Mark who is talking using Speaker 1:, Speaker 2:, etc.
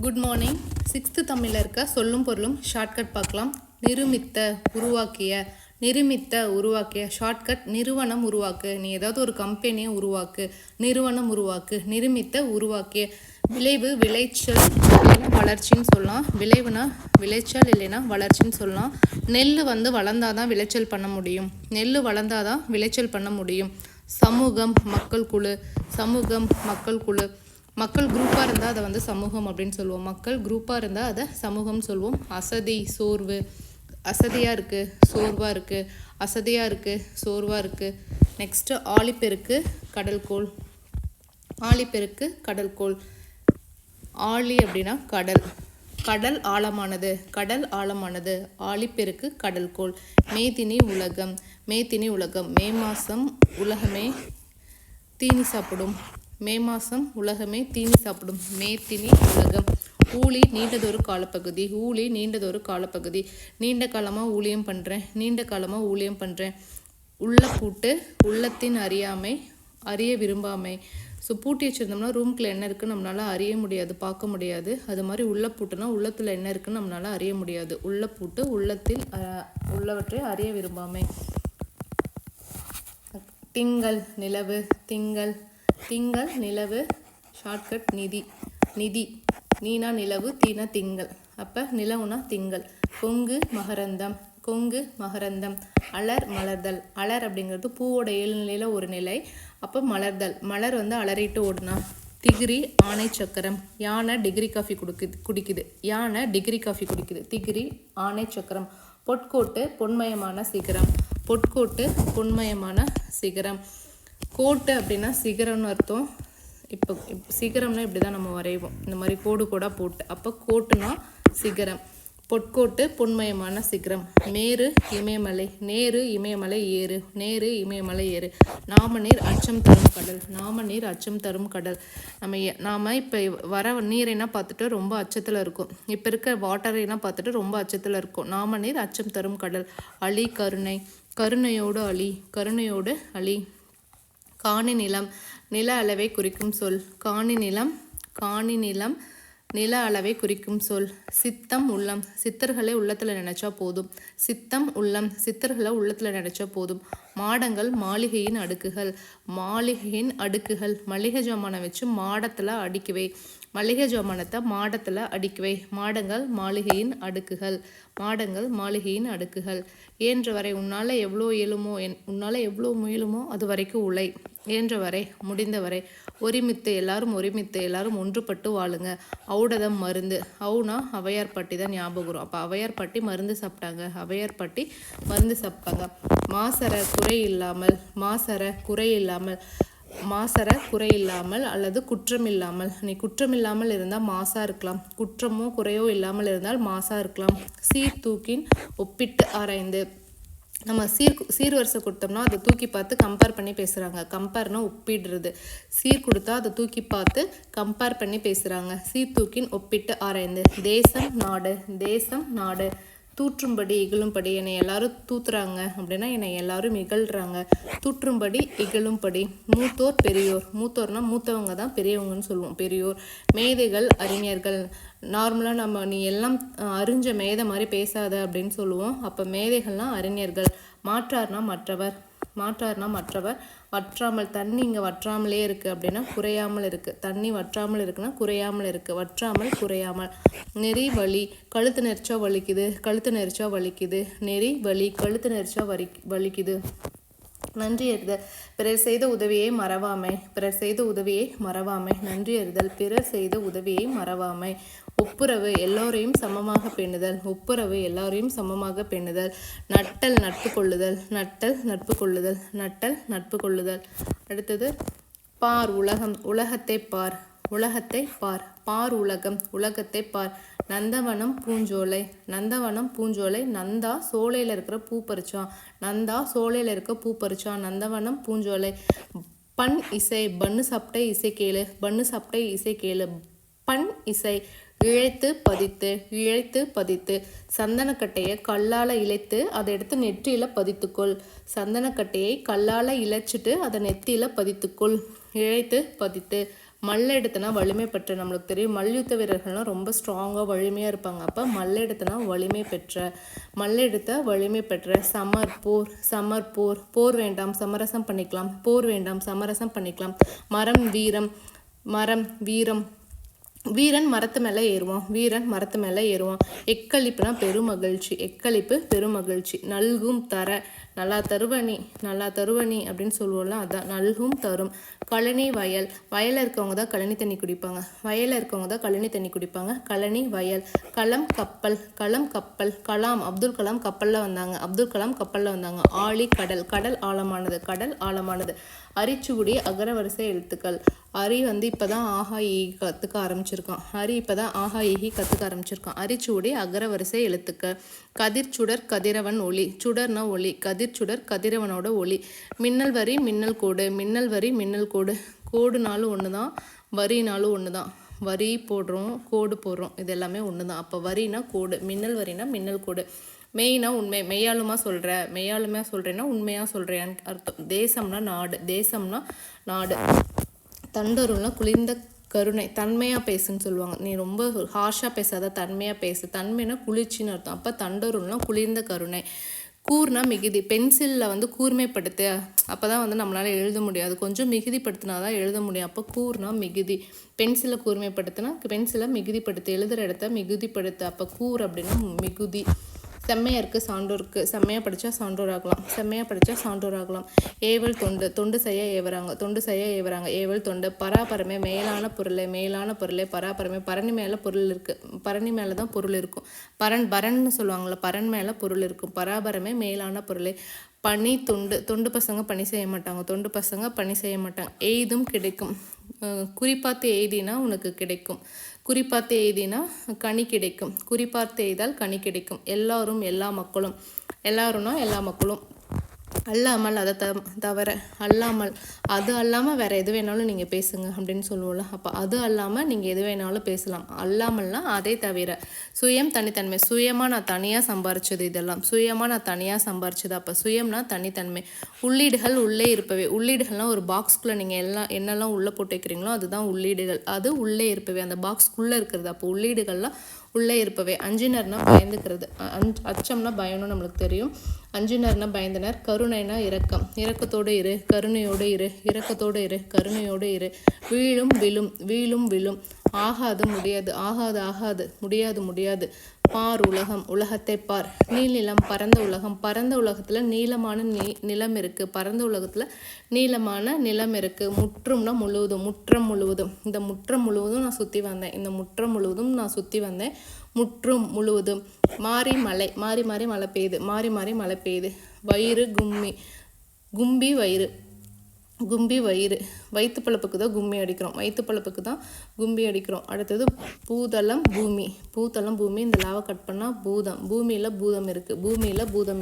Speaker 1: Good morning. 6th தமிழில் இருக்க சொல்லும் பொருளும் ஷார்ட்கட் பார்க்கலாம். நிருமித்த உருவாக்கிய ஷார்ட்கட் நிறுவனம் உருவாக்கு. நீ ஏதாவது ஒரு கம்பெனியை உருவாக்கு, நிறுவனம் உருவாக்கு. நிருமித்த உருவாக்கிய விளைவு விளைச்சல் இல்லைன்னா வளர்ச்சின்னு சொல்லலாம். விளைவுனா விளைச்சல் இல்லைன்னா வளர்ச்சின்னு சொல்லலாம். நெல் வளர்ந்தாதான் விளைச்சல் பண்ண முடியும். நெல் வளர்ந்தாதான் விளைச்சல் பண்ண முடியும். சமூகம் மக்கள் குழு. மக்கள் குரூப்பாக இருந்தால் அதை சமூகம் அப்படின்னு சொல்லுவோம். மக்கள் குரூப்பாக இருந்தால் அதை சமூகம் சொல்லுவோம். அசதி சோர்வு. அசதியாக இருக்குது, சோர்வாக இருக்குது. அசதியாக இருக்குது, சோர்வாக இருக்குது. நெக்ஸ்ட்டு ஆழிப்பெருக்கு கடல்கோள். ஆழிப்பெருக்கு கடல்கோள். ஆழி அப்படின்னா கடல். கடல் ஆழமானது. ஆழிப்பெருக்கு கடல்கோள். மேதினி உலகம். மே மாதம் உலகமே தீனி சாப்பிடும். மேதினி உலகம். ஊழி நீண்டதொரு காலப்பகுதி. நீண்ட காலமாக ஊழியம் பண்ணுறேன். உள்ள பூட்டு உள்ளத்தின் அறியாமை, அறிய விரும்பாமை. ஸோ பூட்டி வச்சுருந்தோம்னா ரூம்குள்ளே என்ன இருக்குன்னு நம்மளால் அறிய முடியாது, பார்க்க முடியாது. அது மாதிரி உள்ள பூட்டுனா உள்ளத்தில் என்ன இருக்குன்னு நம்மளால் அறிய முடியாது. உள்ள பூட்டு உள்ளத்தில் உள்ளவற்றை அறிய விரும்பாமை. திங்கள் நிலவு. ஷார்ட்கட் நிதி. நீனா நிலவு, தீனா திங்கள். அப்போ நிலவுனா திங்கள். கொங்கு மகரந்தம். அலர் மலர்தல். அலர் அப்படிங்கிறது பூவோட இயல்நிலையில் ஒரு நிலை. அப்போ மலர்தல். மலர் அலறிட்டு ஓடுனா. திகிரி ஆணை சக்கரம். யானை டிகிரி காஃபி குடிக்குது. திகிரி ஆணை சக்கரம். பொற்கோட்டு பொன்மயமான சிகரம். கோட்டு அப்படின்னா சிகரம்னு அர்த்தம். இப்போ சிகரம்னா இப்படி தான் நம்ம வரைவோம், இந்த மாதிரி கோடு கோடாக போட்டு. அப்போ கோட்டுனா சிகரம். பொற்கோட்டு பொன்மயமான சிகரம். மேரு இமயமலை. நேரு இமயமலை ஏறு. நாமநீர் அச்சம் தரும் கடல். நாம் இப்போ வர நீரைனா பார்த்துட்டு ரொம்ப அச்சத்தில் இருக்கும். இப்போ இருக்க வாட்டரைனா பார்த்துட்டு ரொம்ப அச்சத்தில் இருக்கும். நாமநீர் அச்சம் தரும் கடல். அழி கருணையோடு அழி. காணி நிலம் நில அளவை குறிக்கும் சொல். காணி நிலம் நில அளவை குறிக்கும் சொல். சித்தம் உள்ளம். சித்தர்களை உள்ளத்தில் நினைச்சா போதும். மாடங்கள் மாளிகையின் அடுக்குகள். மளிகை ஜாமானை வச்சு மாடத்தில் அடுக்கிவை. மளிகை ஜாமானத்தை மாடத்தில் அடுக்கிவை. மாடங்கள் மாளிகையின் அடுக்குகள். இயன்றவரை உன்னால் எவ்வளோ முயலுமோ அது வரைக்கும் உழை. இயன்றவரை முடிந்தவரை. ஒருமித்து எல்லாரும் ஒன்றுபட்டு வாழுங்க. ஔடதம் மருந்து. ஔனா அவையார் பாட்டி தான் ஞாபகம் வரும். அப்போ அவையார் பாட்டி மருந்து சாப்பிட்டாங்க. மாசற குறையில்லாமல் அல்லது குற்றமில்லாமல். நீ குற்றமில்லாமல் இருந்தால் மாசா இருக்கலாம். குற்றமோ குறையோ இல்லாமல் இருந்தால் மாசா இருக்கலாம். சீர்தூக்கின் ஒப்பிட்டு ஆராய்ந்து. நம்ம சீர்வரிசை கொடுத்தோம்னா அதை தூக்கி பார்த்து கம்பேர் பண்ணி பேசுகிறாங்க. கம்பேர்னா ஒப்பிடுறது. சீர் கொடுத்தா அதை தூக்கி பார்த்து கம்பேர் பண்ணி பேசுகிறாங்க. சீர்தூக்கின் ஒப்பிட்டு ஆராய்ந்து. தேசம் நாடு. தூற்றும்படி இகழும்படி. என்னை எல்லாரும் தூத்துறாங்க அப்படின்னா என்னை எல்லாரும் இகழ்றாங்க. தூற்றும்படி இகழும்படி. மூத்தோர் பெரியோர். மூத்தோர்னா மூத்தவங்க தான் பெரியவங்கன்னு சொல்லுவோம். பெரியோர். மேதைகள் அறிஞர்கள். நார்மலாக நீ எல்லாம் அறிஞ்ச மேதை மாதிரி பேசாத அப்படின்னு சொல்லுவோம். அப்போ மேதைகள்லாம் அறிஞர்கள். மாற்றார்னா மற்றவர். வற்றாமல். தண்ணி இங்கே வற்றாமலே இருக்குது அப்படின்னா குறையாமல் இருக்குது. தண்ணி வற்றாமல் இருக்குன்னா குறையாமல் இருக்குது. வற்றாமல் குறையாமல். நெறி வலி. கழுத்து நெரிச்சா வலிக்குது. நெறி வலி. கழுத்து நெரிச்சா வலிக்குது. நன்றி அறிதல். பிறர் செய்த உதவியை மறவாமை. நன்றி அறிதல். பிறர் செய்த உதவியை மறவாமை. ஒப்புரவு. எல்லோரையும் சமமாக பேணுதல். நட்டல் நட்பு கொள்ளுதல். அடுத்தது பார் உலகம். உலகத்தை பார். பார் உலகம். உலகத்தை பார். நந்தவனம் பூஞ்சோலை. நந்தா சோலையில் இருக்கிற பூ பறிச்சான். நந்தவனம் பூஞ்சோலை. பண் இசை. பன்னு சாப்பிட்ட இசை கேளு. பண் இசை. இழைத்து பதித்து. சந்தனக்கட்டையை கல்லால் இழைத்து அதை எடுத்து நெற்றியில் பதித்துக்கொள். சந்தனக்கட்டையை கல்லால் இழைச்சிட்டு அதை நெத்தியில் பதித்துக்கொள். இழைத்து பதித்து. மல்லெடுத்தனா வலிமை பெற்ற. நம்மளுக்கு தெரியும் மல்யுத்த வீரர்கள்லாம் ரொம்ப ஸ்ட்ராங்காக வலிமையாக இருப்பாங்க. அப்போ மல்லெடுத்தனா வலிமை பெற்ற, மல்லெடுத்த வலிமை பெற்ற. சமர் போர், சமர் போர், போர் வேண்டாம் சமரசம் பண்ணிக்கலாம், போர் வேண்டாம் சமரசம் பண்ணிக்கலாம். மரம் வீரம், மரம் வீரம், வீரன் மரத்து மேலே ஏறுவான், வீரன் மரத்து மேலே ஏறுவான். எக்களிப்புனா பெருமகிழ்ச்சி, எக்களிப்பு பெருமகிழ்ச்சி. நல்கும் தர, நல்லா தருவணி, நல்லா தருவணி அப்படின்னு சொல்லுவோம்ல, அதான் நல்கும் தரும். கழனி வயல், வயலில் இருக்கவங்க தான் கழனி தண்ணி குடிப்பாங்க, வயலில் இருக்கவங்க தான் கழனி தண்ணி குடிப்பாங்க. கழனி வயல். களம் கப்பல், களம் கப்பல். கலாம், அப்துல் கலாம் கப்பலில் வந்தாங்க, அப்துல் கலாம் கப்பலில் வந்தாங்க. ஆழி கடல், கடல் ஆழமானது, கடல் ஆழமானது. அரிச்சுகுடி அகரவரிசை எழுத்துக்கள். அரி இப்போ தான் ஆஹா ஈ கற்றுக்க ஆரம்பிச்சிருக்கான், அரி இப்போ தான் ஆஹா ஈஹி கற்றுக்க ஆரம்பிச்சிருக்கான். அரிச்சுகுடி அகரவரிசை எழுத்துக்கள். கதிர்ச்சுடர் கதிரவன் ஒளி, சுடர்னா ஒளி, கதிர்ச்சுடர் கதிரவனோட ஒளி. மின்னல் வரி மின்னல் கோடு, மின்னல் வரி மின்னல் கோடு. கோடுனாலும் ஒன்று தான், வரினாலும் ஒன்று தான். வரி போடுறோம், கோடு போடுறோம், இது எல்லாமே ஒன்று தான். அப்போ வரினா கோடு, மின்னல் வரினா மின்னல் கோடு. மெய்னா உண்மை, மெய்யாலுமா சொல்கிற, மெய்யாலுமா சொல்கிறேன்னா உண்மையாக சொல்கிறேன்னு அர்த்தம். தேசம்னா நாடு, தேசம்னா நாடு. தண்டொருள்னா குளிர்ந்த கருணை, தன்மையாக பேசுன்னு சொல்லுவாங்க. நீ ரொம்ப ஹார்ஷாக பேசாத, தன்மையாக பேசு. தன்மைனா குளிர்ச்சின்னு அர்த்தம். அப்போ தண்டொருள்னா குளிர்ந்த கருணை. கூர்னா மிகுதி, பென்சிலில் கூர்மைப்படுத்து, அப்போ தான் நம்மளால் எழுத முடியாது, கொஞ்சம் மிகுதிப்படுத்தினா தான் எழுத முடியும். அப்போ கூர்னா மிகுதி, பென்சிலை கூர்மைப்படுத்தினா பென்சிலை மிகுதிப்படுத்து, எழுதுகிற இடத்த மிகுதிப்படுத்து. அப்போ கூர் அப்படின்னா மிகுதி. செம்மையருக்கு சான்றோருக்கு, செம்மையாக படித்தா சான்றோர் ஆகலாம், செம்மையாக படித்தா சான்றோர் ஆகலாம். ஏவல் தொண்டு, தொண்டு செய்ய ஏவறாங்க, தொண்டு செய்ய ஏவறாங்க. ஏவல் தொண்டு. பராபரமே, மேலான பொருளே, மேலான பொருளே. பராபரமே, பரணி மேலே பொருள் இருக்குது, பரணி மேலே தான் பொருள் இருக்கும். பரன்னு சொல்லுவாங்கள்ல, பரண் மேலே பொருள் இருக்கும். பராபரமே மேலான பொருளே. பணி தொண்டு, தொண்டு பசங்க பணி செய்ய மாட்டாங்க, தொண்டு பசங்க பணி செய்ய மாட்டாங்க. எய்தும் கிடைக்கும், குறிப்பாத்து எய்தினா உனக்கு கிடைக்கும், குறிப்பாத்து எய்தினா கனி கிடைக்கும், குறிப்பாத்து எய்தால் கனி கிடைக்கும். எல்லாரும் எல்லா மக்களும், எல்லாரும்னா எல்லா மக்களும். அல்லாமல், அதை தவிர, அல்லாமல், அது அல்லாமல் வேறு எது வேணாலும் நீங்கள் பேசுங்க அப்படின்னு சொல்லுவோம்ல. அப்போ அது அல்லாமல் நீங்கள் எது வேணாலும் பேசலாம், அல்லாமல்னா அதை தவிர. சுயம் தனித்தன்மை, சுயமாக நான் தனியாக சம்பாரிச்சது, இதெல்லாம் சுயமாக நான் தனியாக சம்பாரிச்சது. அப்போ சுயம்னா தனித்தன்மை. உள்ளீடுகள் உள்ளே இருப்பவை, உள்ளீடுகள்னால் ஒரு பாக்ஸ்குள்ளே நீங்கள் என்னெல்லாம் உள்ளே போட்டு வைக்கிறீங்களோ அதுதான் உள்ளீடுகள், அது உள்ளே இருப்பவை, அந்த பாக்ஸ்குள்ளே இருக்கிறது. அப்போ உள்ளீடுகள்லாம் உள்ளே இருப்பவை. அஞ்சினர்னா பயந்துக்கிறது, அச்சம்னா பயம்னு நம்மளுக்கு தெரியும். அஞ்சினர்னா பயந்தனர். கருணைனா இரக்கம், இரக்கத்தோடு இரு, கருணையோடு இரு, இரக்கத்தோடு இரு, கருணையோடு இரு. வீழும் விழும், வீழும் விழும். ஆகாது முடியாது, ஆகாது ஆகாது, முடியாது முடியாது. பார் உலகம், உலகத்தை பார். நீள்நிலம், பரந்த உலகம், பரந்த உலகத்தில் நீளமான நிலம் இருக்குது, பரந்த உலகத்தில் நீளமான நிலம் இருக்குது. முற்றும்னா முழுவதும், முற்றம் முழுவதும். இந்த முற்றம் முழுவதும் நான் சுற்றி வந்தேன், இந்த முற்றம் முழுவதும் நான் சுற்றி வந்தேன். முற்றும் முழுவதும். மாறி மழை, மாறி மாறி மழை பெய்யுது, மாறி மாறி மழை பெய்யுது. வயிறு கும்மி, கும்பி வயிறு, கும்பி வயிறு. வயிற்று பழப்புக்கு தான் கும்மி அடிக்கிறோம், வயிற்று பழப்புக்கு தான் கும்பி அடிக்கிறோம். அடுத்தது பூதளம் பூமி, பூதளம் பூமி. இந்த லாவை கட் பண்ணால் பூதம், பூமியில் பூதம் இருக்குது, பூமியில் பூதம்.